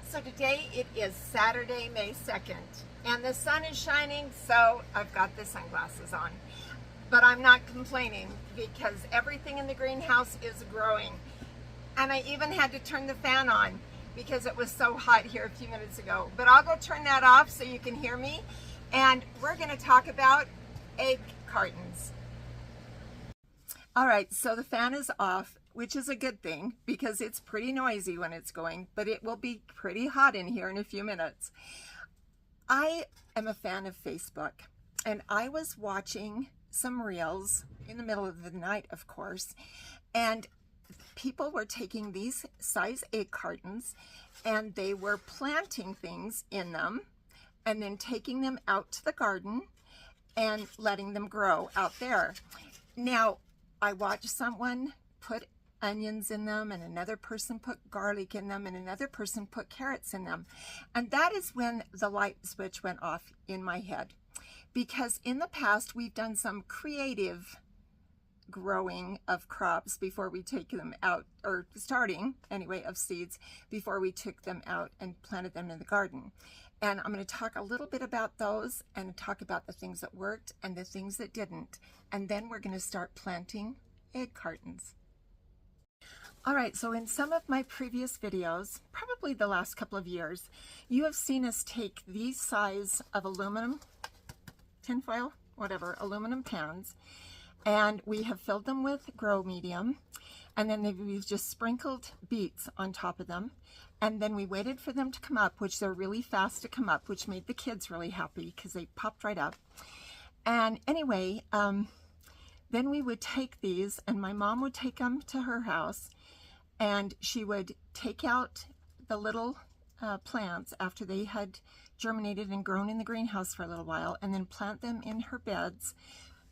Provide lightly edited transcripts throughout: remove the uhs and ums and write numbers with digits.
So today it is Saturday, May 2nd, and the sun is shining, so I've got the sunglasses on. But I'm not complaining because everything in the greenhouse is growing. And I even had to turn the fan on because it was so hot here a few minutes ago. But I'll go turn that off so you can hear me. And we're going to talk about egg cartons. All right, so the fan is off, which is a good thing because it's pretty noisy when it's going, but it will be pretty hot in here in a few minutes. I am a fan of Facebook, and I was watching some reels in the middle of the night, of course, and people were taking these size egg cartons and they were planting things in them and then taking them out to the garden and letting them grow out there. Now, I watched someone put onions in them, and another person put garlic in them, and another person put carrots in them. And that is when the light switch went off in my head. Because in the past, we've done some creative growing of crops before we take them out, or starting anyway of seeds before we took them out and planted them in the garden. And I'm going to talk a little bit about those and talk about the things that worked and the things that didn't. And then we're going to start planting egg cartons. All right, so in some of my previous videos, probably the last couple of years, you have seen us take these size of aluminum, tinfoil, whatever, aluminum pans, and we have filled them with grow medium, and then we've just sprinkled beets on top of them. And then we waited for them to come up, which they're really fast to come up, which made the kids really happy because they popped right up. And anyway, then we would take these, and my mom would take them to her house, and she would take out the little plants after they had germinated and grown in the greenhouse for a little while, and then plant them in her beds,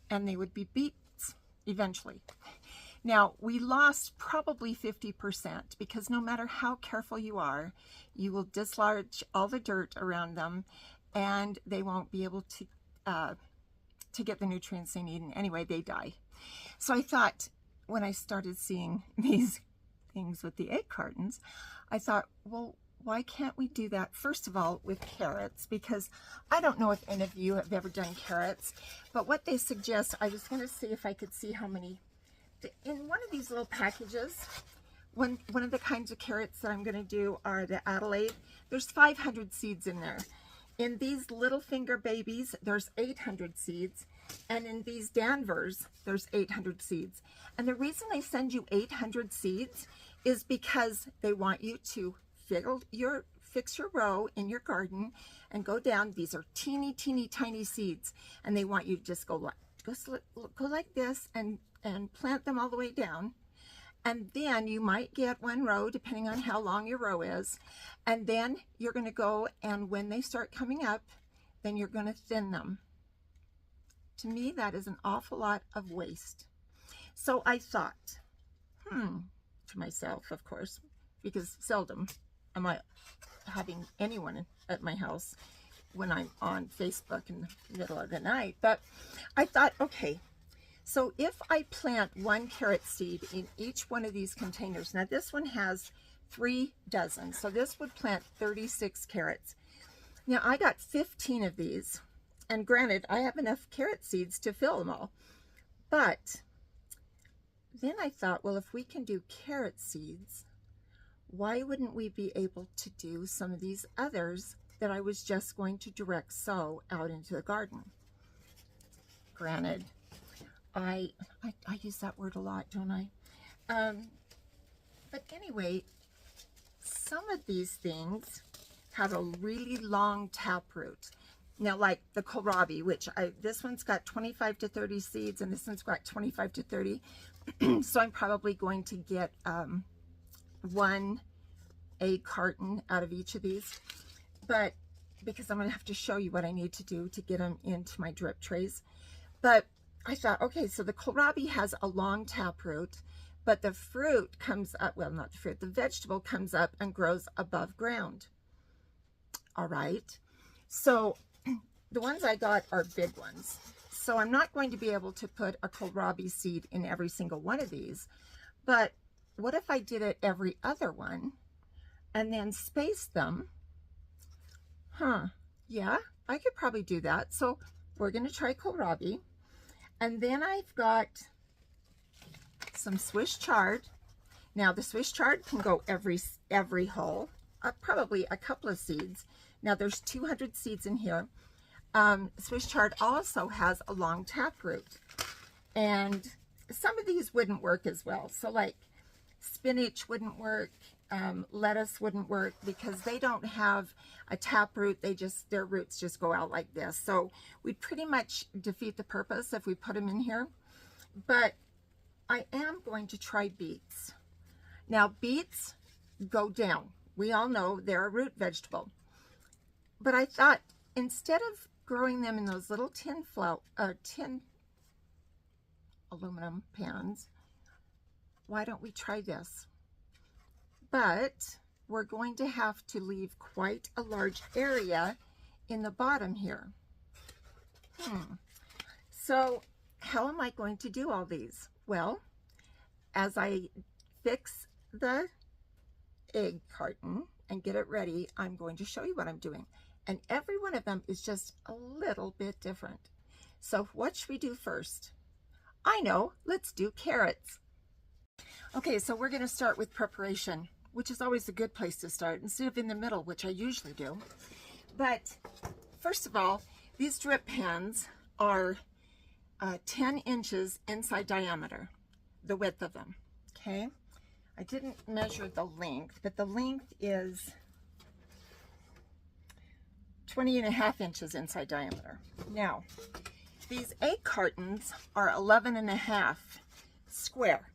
and they would be beets eventually. Now, we lost probably 50% because no matter how careful you are, you will dislodge all the dirt around them, and they won't be able to get the nutrients they need, and anyway, they die. So I thought, when I started seeing these things with the egg cartons, I thought, well, why can't we do that, first of all, with carrots? Because I don't know if any of you have ever done carrots, but what they suggest, I was going to see if I could see how many, in one of these little packages, one of the kinds of carrots that I'm going to do are the Adelaide. There's 500 seeds in there. In these little finger babies, there's 800 seeds. And in these Danvers, there's 800 seeds. And the reason they send you 800 seeds is because they want you to fix your row in your garden and go down. These are teeny, teeny, tiny seeds. And they want you to just go like this and plant them all the way down. And then you might get one row, depending on how long your row is. And then you're going to go, and when they start coming up, then you're going to thin them. To me, that is an awful lot of waste. So I thought, to myself, of course, because seldom am I having anyone at my house when I'm on Facebook in the middle of the night. But I thought, okay, so if I plant one carrot seed in each one of these containers, now this one has 3 dozen, so this would plant 36 carrots. Now I got 15 of these, and granted, I have enough carrot seeds to fill them all. But then I thought, well, if we can do carrot seeds, why wouldn't we be able to do some of these others that I was just going to direct sow out into the garden? Granted, I use that word a lot, don't I? But anyway, some of these things have a really long taproot. Now, like the Kholrabi, which this one's got 25 to 30 seeds, and this one's got 25 to 30. So I'm probably going to get 1 egg carton out of each of these. But because I'm going to have to show you what I need to do to get them into my drip trays. But I thought, okay, so the Kholrabi has a long taproot, but the fruit comes up, well, not the fruit, the vegetable comes up and grows above ground. All right. So the ones I got are big ones. So I'm not going to be able to put a Kholrabi seed in every single one of these. But what if I did it every other one? and then space them. Yeah, I could probably do that. So we're going to try kohlrabi. And then I've got some Swiss chard. Now the Swiss chard can go every hole, probably a couple of seeds. Now there's 200 seeds in here. Swiss chard also has a long taproot, and some of these wouldn't work as well. So like spinach wouldn't work, lettuce wouldn't work because they don't have a taproot. Their roots just go out like this. So we'd pretty much defeat the purpose if we put them in here. But I am going to try beets. Now beets go down. We all know they're a root vegetable. But I thought instead of growing them in those little tin aluminum pans, why don't we try this? But we're going to have to leave quite a large area in the bottom here. So how am I going to do all these? Well, as I fix the egg carton and get it ready, I'm going to show you what I'm doing. And every one of them is just a little bit different. So what should we do first? I know, let's do carrots. Okay, so we're going to start with preparation, which is always a good place to start instead of in the middle, which I usually do. But first of all, these drip pans are 10 inches inside diameter, the width of them, okay? I didn't measure the length, but the length is 20.5 inches inside diameter. Now, these egg cartons are 11.5 square.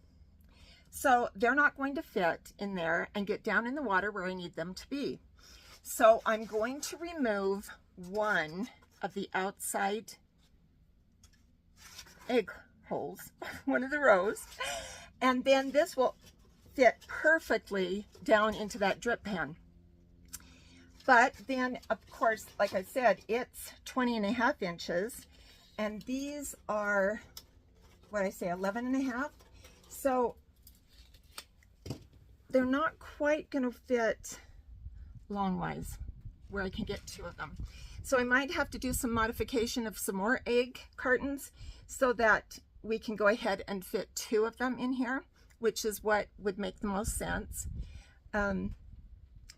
So they're not going to fit in there and get down in the water where I need them to be. So I'm going to remove one of the outside egg holes, one of the rows, and then this will fit perfectly down into that drip pan. But then, of course, like I said, it's 20.5 inches, and these are, what I say, 11.5. So they're not quite going to fit longwise where I can get 2 of them. So I might have to do some modification of some more egg cartons so that we can go ahead and fit 2 of them in here, which is what would make the most sense.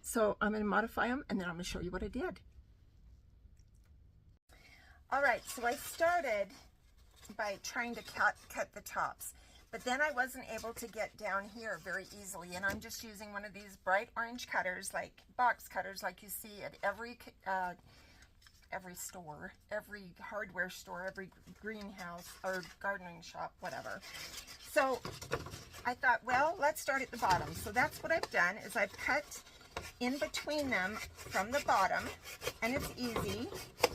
So I'm going to modify them, and then I'm going to show you what I did. All right, so I started by trying to cut the tops, but then I wasn't able to get down here very easily, and I'm just using one of these bright orange cutters, like box cutters, like you see at every store, every hardware store, every greenhouse or gardening shop, whatever. So I thought, well, let's start at the bottom. So that's what I've done, is I've cut in between them from the bottom, and it's easy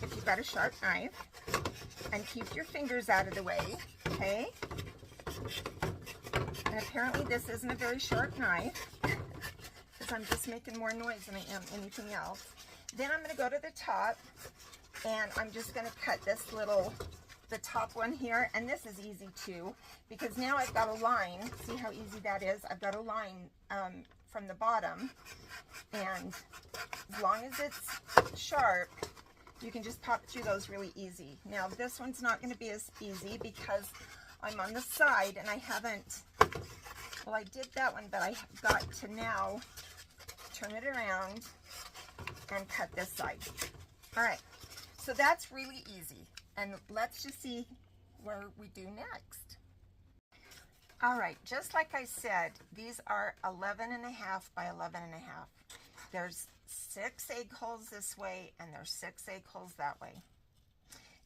if you've got a sharp knife, and keep your fingers out of the way, okay? And apparently this isn't a very sharp knife because I'm just making more noise than I am anything else. Then I'm going to go to the top, and I'm just going to cut this little, the top one here, and this is easy too, because now I've got a line. See how easy that is? I've got a line from the bottom, and as long as it's sharp, you can just pop through those really easy. Now this one's not going to be as easy because I'm on the side and I haven't, well, I did that one, but I've got to now turn it around and cut this side. All right, so that's really easy, and let's just see where we do next. All right, just like I said, these are 11.5 by 11.5. There's 6 egg holes this way, and there's 6 egg holes that way.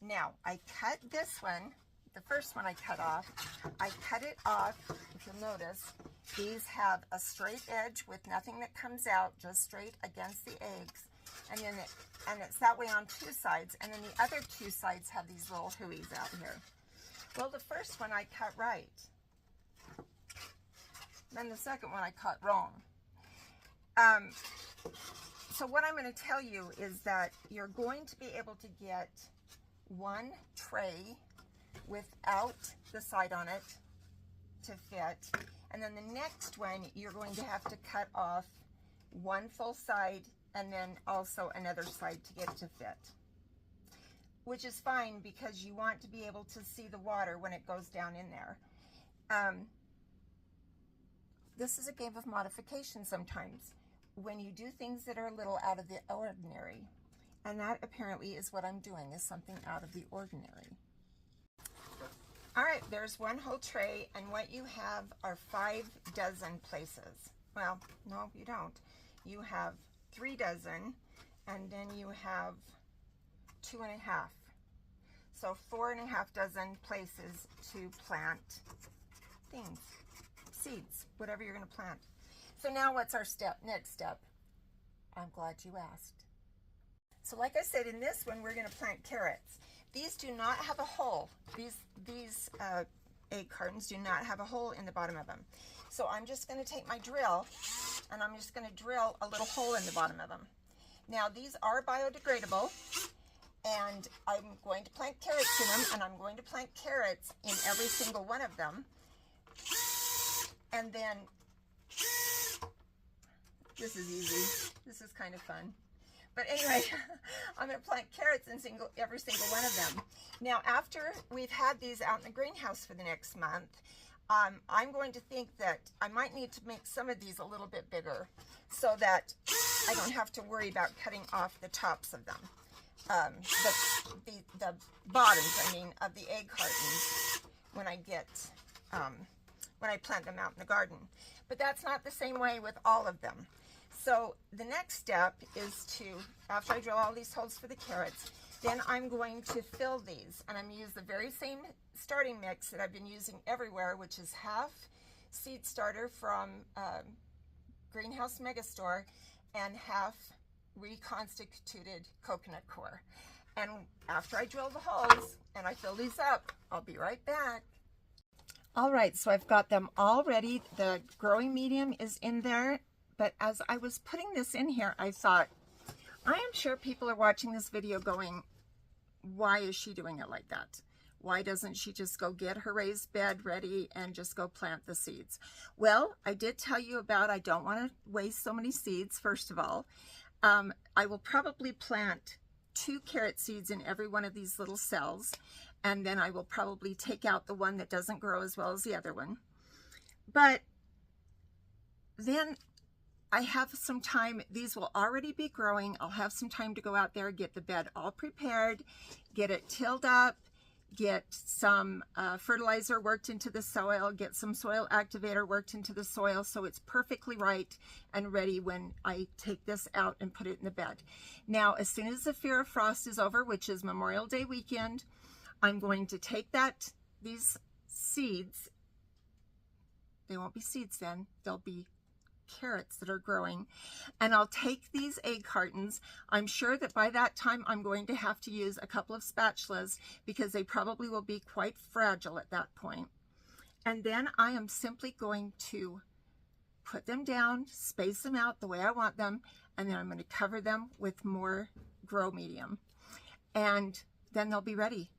Now, I cut this one, the first one I cut off. I cut it off, if you'll notice, these have a straight edge with nothing that comes out, just straight against the eggs. And then it's that way on 2 sides, and then the other 2 sides have these little hooies out here. Well, the first one I cut right. Then the second one I cut wrong. So what I'm going to tell you is that you're going to be able to get one tray without the side on it to fit, and then the next one you're going to have to cut off one full side and then also another side to get it to fit. Which is fine because you want to be able to see the water when it goes down in there. This is a game of modification sometimes when you do things that are a little out of the ordinary. And that apparently is what I'm doing, is something out of the ordinary. All right, there's one whole tray, and what you have are 5 dozen places. Well, no, you don't. You have 3 dozen, and then you have 2.5. So 4.5 dozen places to plant things, seeds, whatever you're going to plant. So now what's our next step? I'm glad you asked. So like I said, in this one, we're going to plant carrots. These do not have a hole. These egg cartons do not have a hole in the bottom of them. So I'm just going to take my drill, and I'm just going to drill a little hole in the bottom of them. Now, these are biodegradable, and I'm going to plant carrots in them, and I'm going to plant carrots in every single one of them. And then, this is easy. This is kind of fun. But anyway, I'm going to plant carrots in every single one of them. Now, after we've had these out in the greenhouse for the next month, I'm going to think that I might need to make some of these a little bit bigger so that I don't have to worry about cutting off the tops of them. The bottoms, I mean, of the egg cartons when I get, when I plant them out in the garden. But that's not the same way with all of them. So the next step is to, after I drill all these holes for the carrots, then I'm going to fill these, and I'm going to use the very same starting mix that I've been using everywhere, which is half seed starter from Greenhouse Megastore and half reconstituted coconut coir. And after I drill the holes and I fill these up, I'll be right back. All right, so I've got them all ready. The growing medium is in there. But as I was putting this in here, I thought, I am sure people are watching this video going, why is she doing it like that? Why doesn't she just go get her raised bed ready and just go plant the seeds? Well, I did tell you about, I don't want to waste so many seeds, first of all. I will probably plant 2 carrot seeds in every one of these little cells, and then I will probably take out the one that doesn't grow as well as the other one. But then I have some time, these will already be growing. I'll have some time to go out there, get the bed all prepared, get it tilled up, get some fertilizer worked into the soil, get some soil activator worked into the soil so it's perfectly right and ready when I take this out and put it in the bed. Now, as soon as the fear of frost is over, which is Memorial Day weekend, I'm going to take these seeds, they won't be seeds then, they'll be carrots that are growing, and I'll take these egg cartons. I'm sure that by that time I'm going to have to use a couple of spatulas because they probably will be quite fragile at that point. And then I am simply going to put them down, space them out the way I want them, and then I'm going to cover them with more grow medium, and then they'll be ready.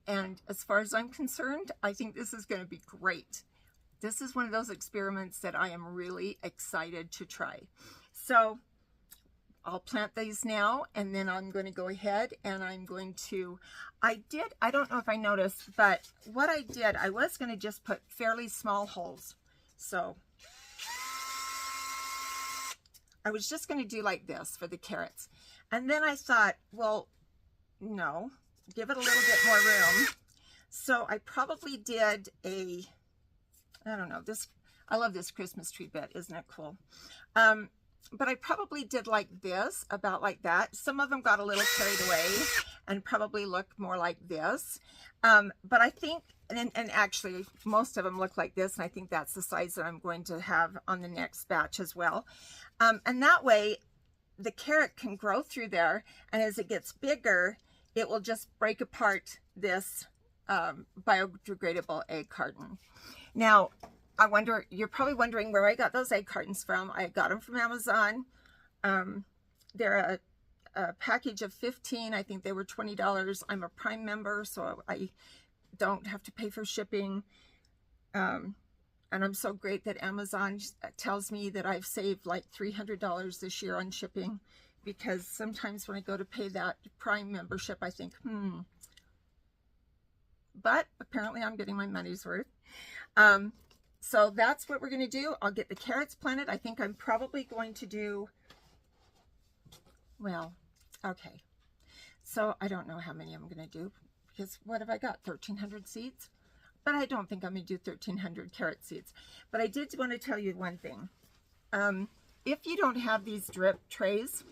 And as far as I'm concerned, I think this is going to be great. This is one of those experiments that I am really excited to try. So I'll plant these now, and then I'm going to go ahead and I'm going to, I don't know if I noticed, but what I did, I was going to just put fairly small holes. So I was just going to do like this for the carrots. And then I thought, well, no, give it a little bit more room. So I probably did I don't know, I love this Christmas tree bit, isn't it cool? But I probably did like this, about like that. Some of them got a little carried away and probably look more like this. But I think, and actually most of them look like this, and I think that's the size that I'm going to have on the next batch as well. And that way the carrot can grow through there, and as it gets bigger, it will just break apart this biodegradable egg carton. Now, you're probably wondering where I got those egg cartons from. I got them from Amazon. They're a package of 15. I think they were $20. I'm a Prime member, so I don't have to pay for shipping. I And I'm so great that Amazon tells me that I've saved like $300 this year on shipping, because sometimes when I go to pay that Prime membership, I think, but apparently I'm getting my money's worth. So that's what we're going to do. I'll get the carrots planted. I think I'm probably going to do, well, okay. So I don't know how many I'm going to do, because what have I got? 1,300 seeds? But I don't think I'm going to do 1,300 carrot seeds. But I did want to tell you one thing. If you don't have these drip trays,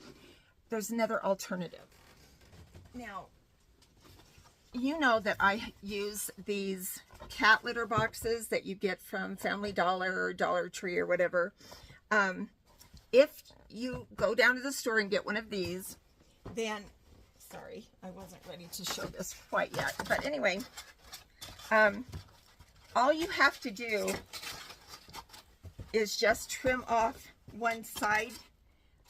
there's another alternative. Now, you know that I use these cat litter boxes that you get from Family Dollar or Dollar Tree or whatever. If you go down to the store and get one of these, then, sorry, I wasn't ready to show this quite yet. But anyway, all you have to do is just trim off one side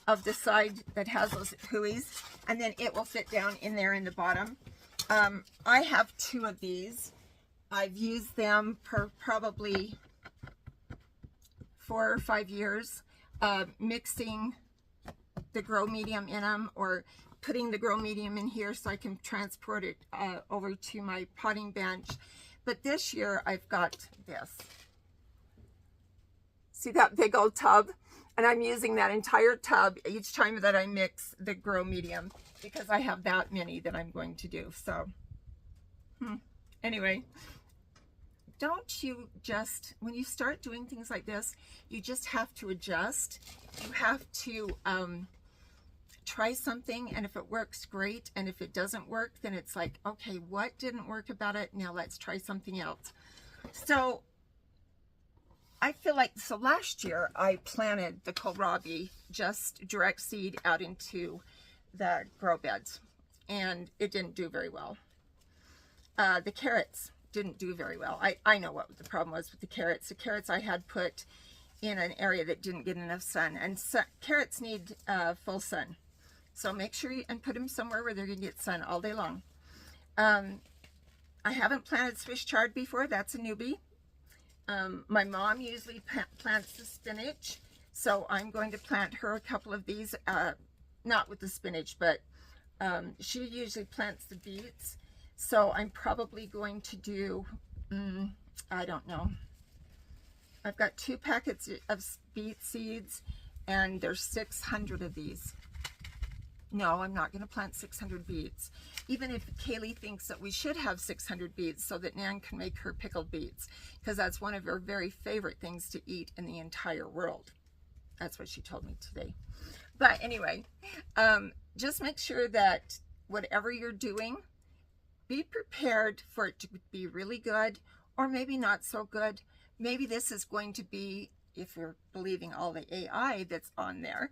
of the side that has those hooies, and then it will fit down in there in the bottom. I have 2 of these. I've used them for probably 4 or 5 years, mixing the grow medium in them, or putting the grow medium in here so I can transport it over to my potting bench. But this year I've got this. See that big old tub? And I'm using that entire tub each time that I mix the grow medium, because I have that many that I'm going to do. So anyway, don't you just, when you start doing things like this, you just have to adjust. You have to try something, and if it works, great. And if it doesn't work, then it's like, okay, what didn't work about it? Now let's try something else. So I feel like, so last year I planted the kohlrabi, just direct seed, out into the grow beds, and it didn't do very well. The carrots didn't do very well. I know what the problem was with the carrots. The carrots I had put in an area that didn't get enough sun, and carrots need full sun. So make sure you put them somewhere where they're going to get sun all day long. I haven't planted Swiss chard before. That's a newbie. My mom usually plants the spinach, so I'm going to plant her a couple of these, not with the spinach, but she usually plants the beets. So I'm probably going to do, I don't know. I've got 2 packets of beet seeds, and there's 600 of these. No, I'm not going to plant 600 beets. Even if Kaylee thinks that we should have 600 beets so that Nan can make her pickled beets, because that's one of her very favorite things to eat in the entire world. That's what she told me today. But anyway, just make sure that whatever you're doing, be prepared for it to be really good, or maybe not so good. Maybe this is going to be, if you're believing all the AI that's on there,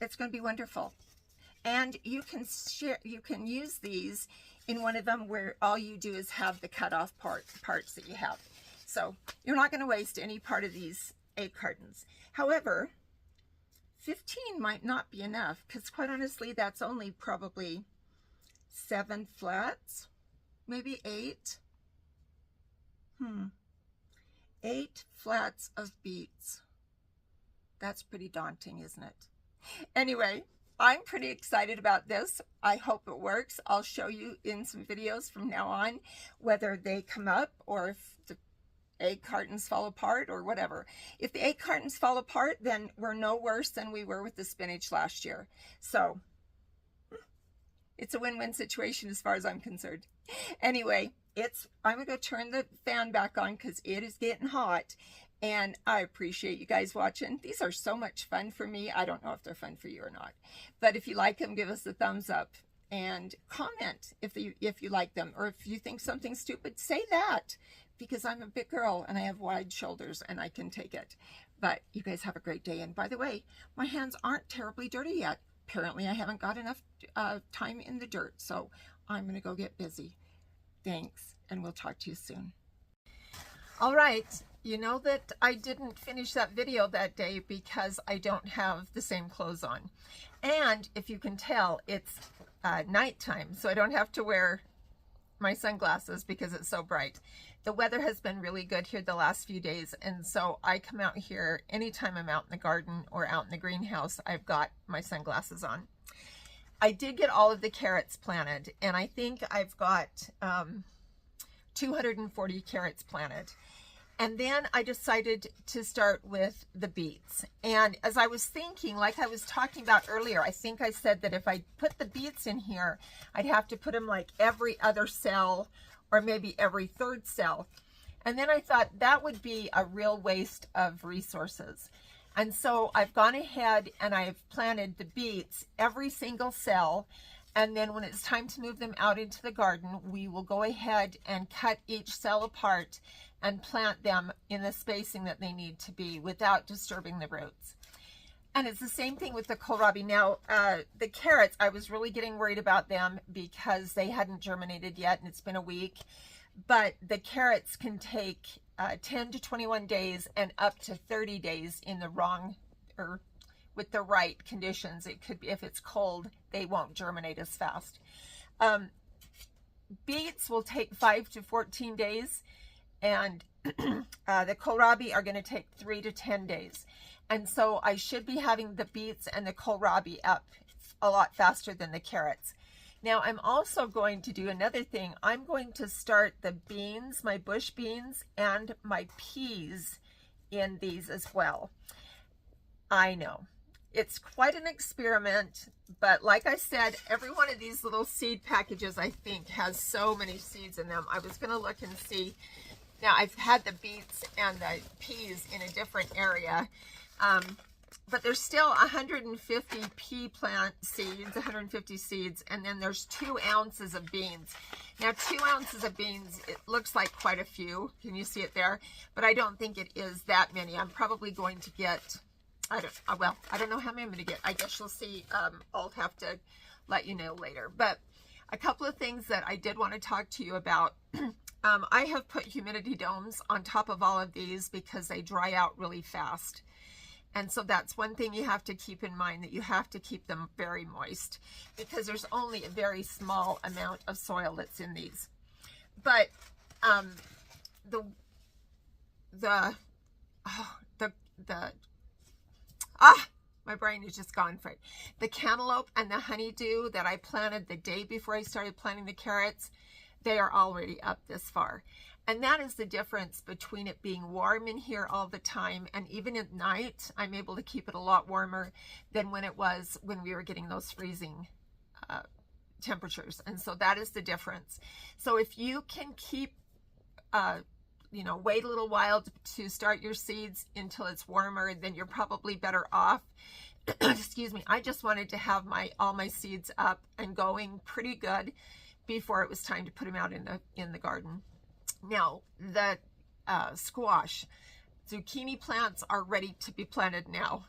it's going to be wonderful. And you can share, you can use these in one of them where all you do is have the cut off parts that you have. So you're not going to waste any part of these egg cartons. However, 15 might not be enough, because quite honestly, that's only probably 7 flats, maybe 8. 8 flats of beets. That's pretty daunting, isn't it? Anyway, I'm pretty excited about this. I hope it works. I'll show you in some videos from now on whether they come up, or if the egg cartons fall apart, or whatever. If the egg cartons fall apart, then we're no worse than we were with the spinach last year. So it's a win-win situation as far as I'm concerned. Anyway, I'm gonna go turn the fan back on because it is getting hot. And I appreciate you guys watching. These are so much fun for me. I don't know if they're fun for you or not. But if you like them, give us a thumbs up. And comment if you like them. Or if you think something's stupid, say that. Because I'm a big girl and I have wide shoulders and I can take it. But you guys have a great day. And by the way, my hands aren't terribly dirty yet. Apparently I haven't got enough time in the dirt. So I'm going to go get busy. Thanks. And we'll talk to you soon. All right. You know that I didn't finish that video that day because I don't have the same clothes on. And if you can tell, it's nighttime, so I don't have to wear my sunglasses because it's so bright. The weather has been really good here the last few days, and so I come out here anytime I'm out in the garden or out in the greenhouse. I've got my sunglasses on. I did get all of the carrots planted, and I think I've got 240 carrots planted. And then I decided to start with the beets. And as I was thinking, like I was talking about earlier, I think I said that if I put the beets in here, I'd have to put them like every other cell or maybe every third cell. And then I thought that would be a real waste of resources. And so I've gone ahead and I've planted the beets every single cell. And then when it's time to move them out into the garden, we will go ahead and cut each cell apart and plant them in the spacing that they need to be without disturbing the roots. And it's the same thing with the kohlrabi. Now, the carrots, I was really getting worried about them because they hadn't germinated yet and it's been a week. But the carrots can take 10 to 21 days and up to 30 days in the wrong or with the right conditions. It could be, if it's cold, they won't germinate as fast. Beets will take 5 to 14 days. And the kohlrabi are going to take 3 to 10 days. And so I should be having the beets and the kohlrabi up a lot faster than the carrots. Now I'm also going to do another thing. I'm going to start the beans, my bush beans, and my peas in these as well. I know. It's quite an experiment, but like I said, every one of these little seed packages, I think, has so many seeds in them. I was going to look and see. Now, I've had the beets and the peas in a different area, but there's still 150 pea plant seeds, 150 seeds, and then there's 2 ounces of beans. Now, 2 ounces of beans, it looks like quite a few. Can you see it there? But I don't think it is that many. I'm probably going to get, I don't know how many I'm going to get. I guess you'll see. I'll have to let you know later. But a couple of things that I did want to talk to you about. I have put humidity domes on top of all of these because they dry out really fast. And so that's one thing you have to keep in mind, that you have to keep them very moist because there's only a very small amount of soil that's in these. But my brain is just gone for it. The cantaloupe and the honeydew that I planted the day before I started planting the carrots, they are already up this far. And that is the difference between it being warm in here all the time, and even at night, I'm able to keep it a lot warmer than when it was when we were getting those freezing temperatures. And so that is the difference. So if you can keep, wait a little while to start your seeds until it's warmer, then you're probably better off. Excuse me. I just wanted to have all my seeds up and going pretty good before it was time to put them out in the garden. Now, the squash, zucchini plants are ready to be planted now.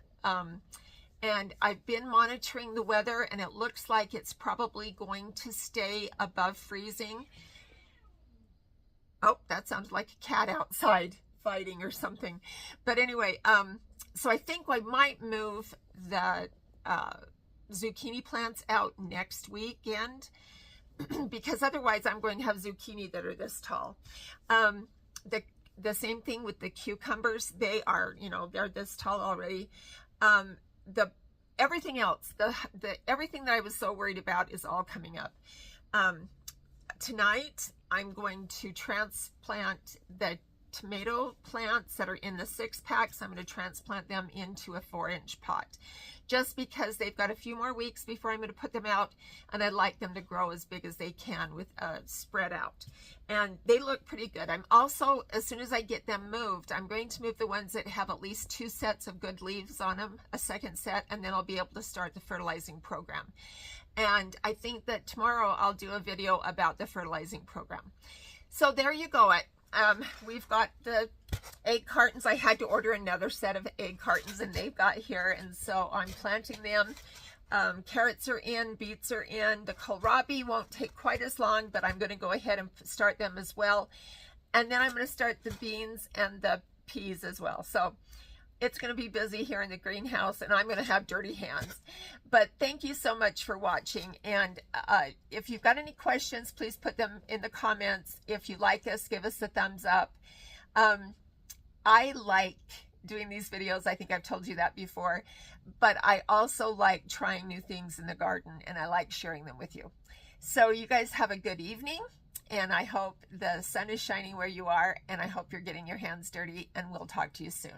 And I've been monitoring the weather, and it looks like it's probably going to stay above freezing. Oh, that sounds like a cat outside fighting or something. But anyway, so I think I might move the zucchini plants out next weekend, because otherwise I'm going to have zucchini that are this tall. The same thing with the cucumbers. They are, they're this tall already. Everything else, everything that I was so worried about is all coming up. Tonight, I'm going to transplant the tomato plants that are in the 6-packs. I'm going to transplant them into a 4-inch pot, just because they've got a few more weeks before I'm going to put them out, and I'd like them to grow as big as they can with spread out. And they look pretty good. I'm also, as soon as I get them moved, I'm going to move the ones that have at least 2 sets of good leaves on them, a second set, and then I'll be able to start the fertilizing program. And I think that tomorrow I'll do a video about the fertilizing program. So there you go. We've got the egg cartons. I had to order another set of egg cartons, and they've got here, and so I'm planting them. Carrots are in, beets are in. The kohlrabi won't take quite as long, but I'm going to go ahead and start them as well. And then I'm going to start the beans and the peas as well. So it's going to be busy here in the greenhouse and I'm going to have dirty hands. But thank you so much for watching. And if you've got any questions, please put them in the comments. If you like us, give us a thumbs up. I like doing these videos. I think I've told you that before, but I also like trying new things in the garden, and I like sharing them with you. So you guys have a good evening, and I hope the sun is shining where you are, and I hope you're getting your hands dirty, and we'll talk to you soon.